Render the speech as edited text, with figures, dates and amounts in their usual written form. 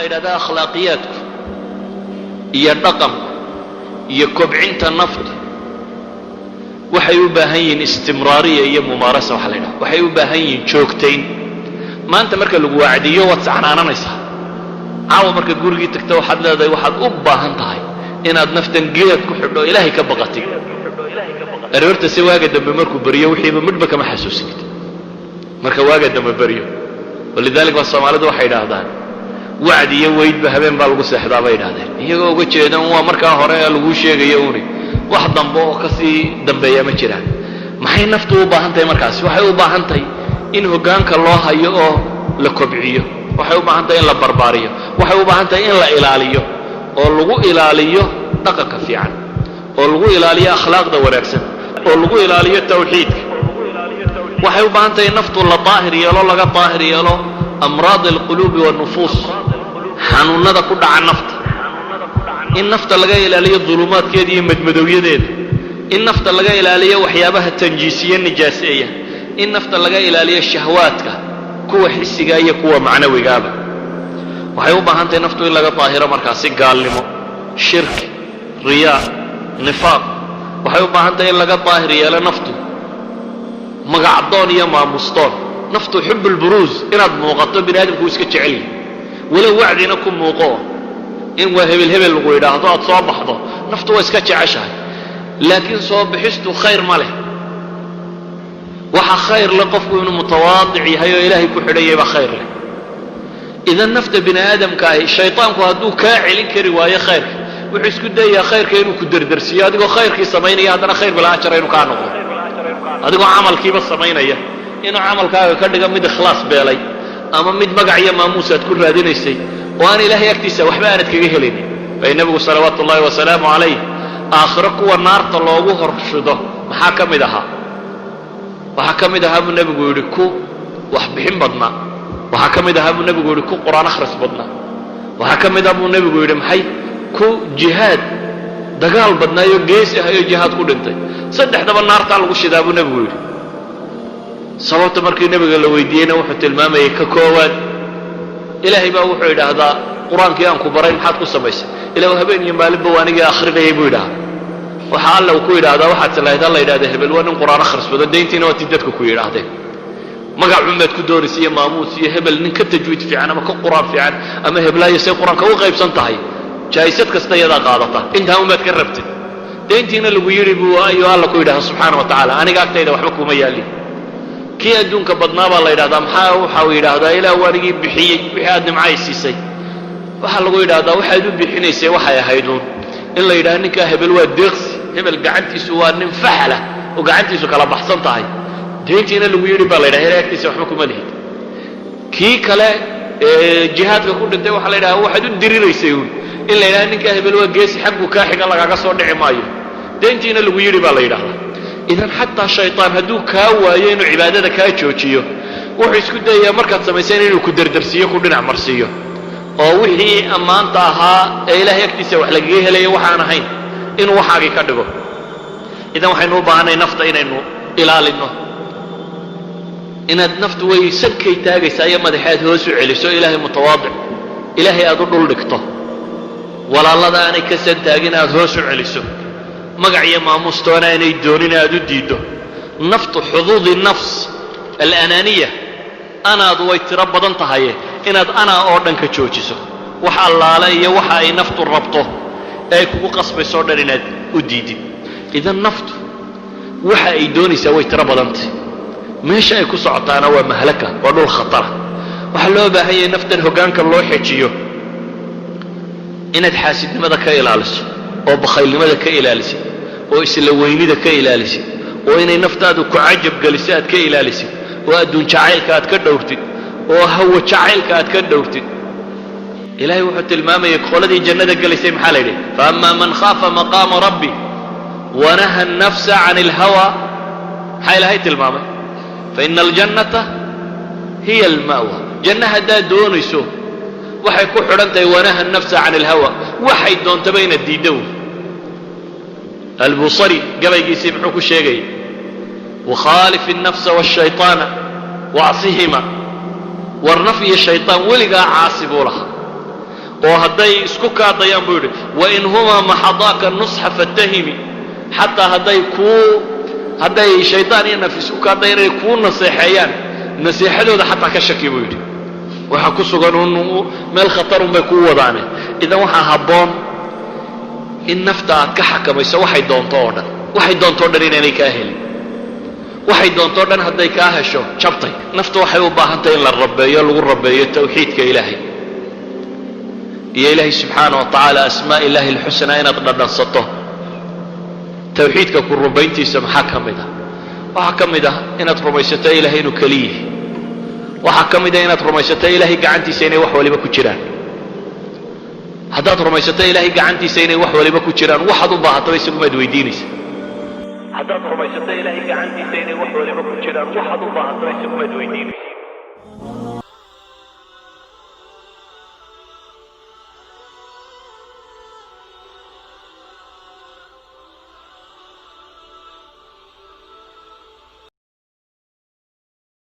yidhahdaa akhlaaqiyaadku iyo dhaqanku iyo kobcinta naftu waxay u baahan yihiin istimraariya iyo mumaarasa waxa la yidhahda waxay u baahan yihiin joogtayn maanta marka lagu wacdiyo waad saxnaananaysaa caawa markaad gurigii tagto waxaad leedahay waxaad u baahan tahay inaad naftan geed ku xidho ilaahay ka baqatid aroorta si waaga dambe markuu beriyo wixiiba midhba kama xasuusinid marka waaga dambe beriyo walidaalika waa soomaalidu waxay yidhaahdaan wacdi iyo weydba habeen baa lagu seexdaa bay yidhahdeen iyagoo uga jeedan waa markaa hore laguu sheegayo uni wax dambe oo kasii dambeeya ma jiraan maxay naftu u baahan tahay markaas waxay u baahan tahay in hoggaanka loo hayo oo la kobciyo waxay u baahan tahay in la barbaariyo waxay u baahan tahay in la ilaaliyo oo lagu ilaaliyo dhaqanka fiican oo lagu ilaaliyo akhlaaqda wanaagsan oo lagu ilaaliyo tawxiidka waxay u baahan tahay naftu la daahir yeelo laga daahir yeelo amraad alquluubi waannufuus xanuunada ku dhaca nafta in nafta laga ilaaliyo dulumaadkeeda iyo madmadowyadeeda in nafta laga ilaaliyo waxyaabaha tanjiisiye nijaaseeya in nafta laga ilaaliyo shahwaadka kuwa xisiga iyo kuwa macnawigaaba waxay u baahan tahay naftu in laga daahiro markaasi gaalnimo shirki riyaa nifaaq waxay u baahan tahay in laga daahir yeelo naftu magacdoon iyo maamustoon naftu xub lburuuz inaad muuqato bini aadamku uu iska jecel yahay walow wacdina ku muuqo in waa hebel hebel lagu yidhaahdo aad soo baxdo naftu waa iska jeceshahay laakiin soo bixistu khayr ma leh waxa khayr le qofku inuu mutawaadic yahay oo ilaahay ku xidhan yahay baa khayr leh idan nafta bini aadamka ahi shaytaanku hadduu kaa celin kari waayo khayrka wuxuu isku dayayaa khayrka inuu ku derdersiiyo adigoo khayrkii samaynaya haddana khayr bila ajara inuu kaa noqdo adigoo camalkiiba samaynaya inuu camalkaaga ka dhigo mid ikhlaas beelay ama mid magac iyo maamuus aad ku raadinaysay oo aan ilaahay agtiisa waxba aanad kaga helin bay nabigu salawaatu ullahi wasalaamu calayh aakhiro kuwa naarta loogu horshido maxaa ka mid ahaa waxaa ka mid ahaa buu nebigu yidhi ku wax bixin badnaa waxaa ka mid ahaa buu nebigu yidhi ku qur-aan akhris badnaa waxaa ka mid ah buu nebigu yidhi maxay ku jihaad dagaal badnaayo geesi ahayoo jihaad ku dhintay saddexdaba naartaa lagu shidaa buu nebigu yidhi sababta markii nebiga la weydiiyeyna wuxuu tilmaamayay ka koowaad ilaahay baa wuxuu yidhaahdaa qur-aankii aan ku baray maxaad ku samaysay ilaa habeen iyo maalinba waa anigii akhrinayay buu yidhaahdaa waxa alla uu ku yidhaahdaa waxaad salahayd alla yidhahda hebel waa nin qur-aan akhris badan dayntiina waa tii dadka ku yidhaahdeen magacuunbaad ku doonaysa iyo maamuus iyo hebel nin ka tajwiid fiican ama ka qur-aan fiican ama heblaayo say qur-aanka u qaybsan tahay jaa'isad kasta iyadaa qaadata intaa unbaad ka rabtid dayntiina lagu yidhi buu ayuu alla ku yidhahda subxaana wa tacaala aniga agtayda waxba kuma yaalin kii adduunka badnaa baa la yidhahdaa maxaa waxa uu yidhaahdaa ilaah waanigii bixiyey wixii aad nimcay siisay waxaa lagu yidhaahdaa waxaad u bixinaysay waxay ahayduun in la yidhahdo ninkaa hebel waa deeqsi hebel gacantiisu waa nin faxala oo gacantiisu kala baxsan tahay dayntiina lagu yidhi baa la yidhaha ilaah agtiisa waxba kuma lihid kii kale jihaadka ku dhintay waxaa la yidhahdaa waxaad u diriraysay uun in la yidhahdo ninkaa hebel waa geesi xaggu kaa xiga lagaaga soo dhici maayo dayntiina lagu yidhi baa la yidhahdaa idan xataa shaytaan hadduu kaa waayo inuu cibaadada kaa joojiyo wuxuu isku dayayaa markaad samayseen inuu ku derdersiiyo ku dhinac marsiiyo oo wixii ammaanta ahaa ee ilaahay agtiisa wax lagaga helayo waxaan ahayn inuu waxaagii ka dhigo idan waxaynu u baahanay nafta inaynu ilaalinno inaad naftu way sadkay taagaysaa iyo madaxaad hoos u celiso ilaahay mutawaadic ilaahay aad u dhul dhigto walaalada aanay ka san taagin aad hoos u celiso magac iyo maamuustoona aanay doonin aad u diiddo naftu xuduudi nafs alanaaniya anaadu way tiro badan tahaye inaad anaa oo dhan ka joojiso wax allaale iyo waxa ay naftu rabto ee ay kugu qasbayso o dhan inaad u diidid idan naftu waxa ay doonaysaa way tiro badantay meesha ay ku socotaana waa mahlaka waa dhul khatara waxaa loo baahan yahay naftan hoggaanka loo xejiyo inaad xaasidnimada ka ilaaliso oo bakhaylnimada ka ilaalisid oo isla weynida ka ilaalisid oo inay naftaadu ku cajab geliso aad ka ilaalisid oo adduun jacaylka aad ka dhowrtid oo hawa jacaylka aad ka dhowrtid ilaahay wuxuu tilmaamayay qoladii jannada gelaysay maxaa la yidhi faama man khaafa maqaama rabbi wanaha annafsa can alhawa maxaa ilaahay tilmaamay faina aljannata hiya alma'wa janna haddaad doonayso waxay ku xidhan tahay wanaha annafsa can alhawa waxay doontaba inaad diiddo albusari gabaygiisii muxuu ku sheegay wakhaalif الnafsa wالshayطaana wacsihima war naf iyo shayطaan weligaa caasi buu lahaa oo hadday isku kaadayaan buu yidhi wain humaa maxadaaka nusxa fatahimi xataa hadday shaydaan iyo nafis u kaadayaan inay kuu naseexeeyaan naseexadooda xataa ka shaki buu yidhi waxa ku sugan meel khatarun bay kuu wadaane idan waxaa habboon in nafta aad ka xakamayso waxay doonto oo dhan waxay doonto o dhan inaanay kaa helin waxay doonto o dhan hadday kaa hesho jabtay nafta waxay u baahan tahay in la rabeeyo lagu rabeeyo tawxiidka ilaahay iyo ilaahay subxaana wa tacaala asmaa illaahi alxusnaa inaad dhadhansato tawxiidka ku rumayntiisa maxaa ka mid ah waxaa ka mid ah inaad rumaysato ilaahay inuu keliyahay waxaa ka mid ah inaad rumaysato ilaahay gacantiisa inay wax waliba ku jiraan haddaad rumaysato ilaahay gacantiisa inay wax waliba ku jiraan waxaad u baahataba isagumaad weydiinaysa haddaad rumaysato ilaahay gacantiisa inay wax waliba ku jiraan waxaad u baahataba isagumaad weydiinaysa